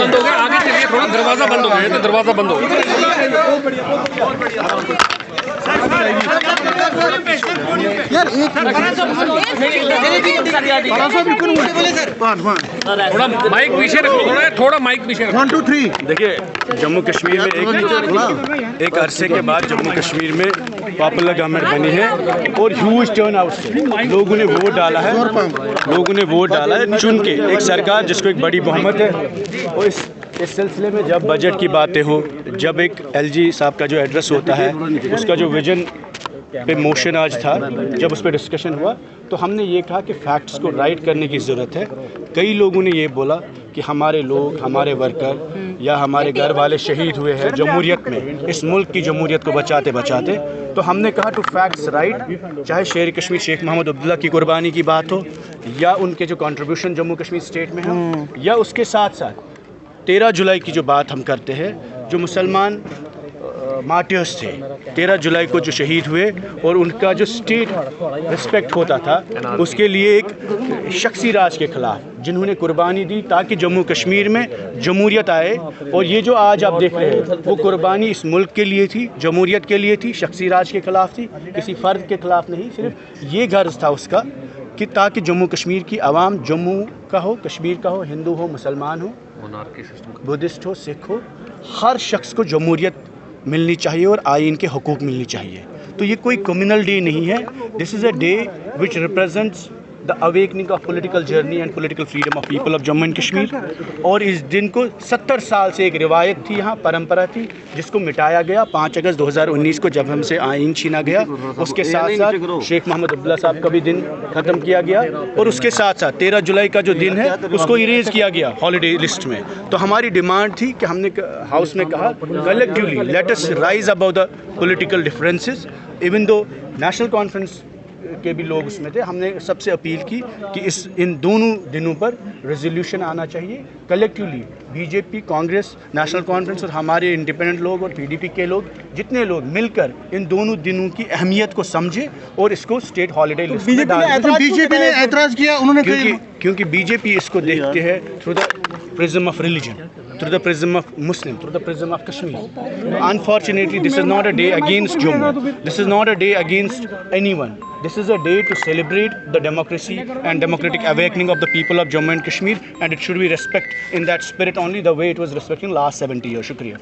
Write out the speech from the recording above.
बंद हो गया, आगे चलिए, थोड़ा दरवाजा बंद हो गया, तो दरवाजा बंद हो गया। यार थोड़ा माइक पीछे रखो, थोड़ा माइक पीछे रखो। 1 2 3 देखिए, जम्मू कश्मीर में एक अरसे के बाद जम्मू कश्मीर में पॉपुलर गवर्नमेंट बनी है और ह्यूज टर्न आउट से लोगों ने वोट डाला है, चुन के एक सरकार जिसको एक बड़ी बहुमत है। और इस सिलसिले में जब बजट की बातें हो, जब एक LG साहब का जो एड्रेस होता है, उसका जो विजन पे मोशन आज था, जब उस पर डिस्कशन हुआ तो हमने ये कहा कि फैक्ट्स को राइट करने की ज़रूरत है। कई लोगों ने ये बोला कि हमारे लोग, हमारे वर्कर या हमारे घर वाले शहीद हुए हैं जमहूरियत में, इस मुल्क की जमहूरियत को बचाते बचाते। तो हमने कहा टू फैक्ट्स राइट, चाहे शेर कश्मीर शेख मोहम्मद अब्दुल्ला की कुर्बानी की बात हो या उनके जो कंट्रीब्यूशन जम्मू कश्मीर स्टेट में हो, या उसके साथ साथ 13 जुलाई की जो बात हम करते हैं, जो मुसलमान मार्टियर्स थे 13 जुलाई को जो शहीद हुए और उनका जो स्टेट रिस्पेक्ट होता था, उसके लिए एक शख्सी राज के ख़िलाफ़ जिन्होंने कुर्बानी दी ताकि जम्मू कश्मीर में जमहूरियत आए। और ये जो आज आप देख रहे हैं, वो कुर्बानी इस मुल्क के लिए थी, जमहूरियत के लिए थी, शख्सी राज के ख़िलाफ़ थी, किसी फ़र्द के ख़िलाफ़ नहीं। सिर्फ ये गर्ज था उसका कि ताकि जम्मू कश्मीर की आवाम, जम्मू का हो, कश्मीर का हो, हिंदू हो, मुसलमान हो, बुद्धिस्ट हो, सिख हो, हर शख्स को जमहूरियत मिलनी चाहिए और आइन के हकूक़ मिलनी चाहिए। तो ये कोई कम्युनल डे नहीं है, this is a day which represents the awakening of political journey and political freedom of people of Jammu and Kashmir. और इस दिन को 70 साल से एक रिवायत थी, यहाँ परंपरा थी, जिसको मिटाया गया 5 अगस्त 2019 को जब हमसे आइन छीना गया। उसके साथ साथ शेख मोहम्मद अब्दुल्ला साहब का भी दिन ख़त्म किया गया और उसके साथ साथ 13 जुलाई का जो दिन है उसको इरेज किया गया हॉलीडे लिस्ट में। तो हमारी डिमांड थी कि हमने हाउस में कहा collectively let us rise about the political differences, even though national conference के भी लोग उसमें थे। हमने सबसे अपील की कि इन दोनों दिनों पर रेजोल्यूशन आना चाहिए collectively, BJP, Congress, national conference और हमारे इंडिपेंडेंट लोग और PDP के लोग, जितने लोग मिलकर इन दोनों दिनों की अहमियत को समझे और इसको स्टेट हॉलीडे लिस्ट में डालें। बीजेपी ने ऐतराज़ किया, उन्होंने क्योंकि बीजेपी इसको देखते हैं through the prism of religion, through the prism of Muslim, through the prism of Kashmir. Unfortunately, this is not a day against Jammu. This is not a day against anyone. This is a day to celebrate the democracy and democratic awakening of the people of Jammu and Kashmir, and it should be respect in that spirit only, the way it was respecting last 70 years. Shukriya.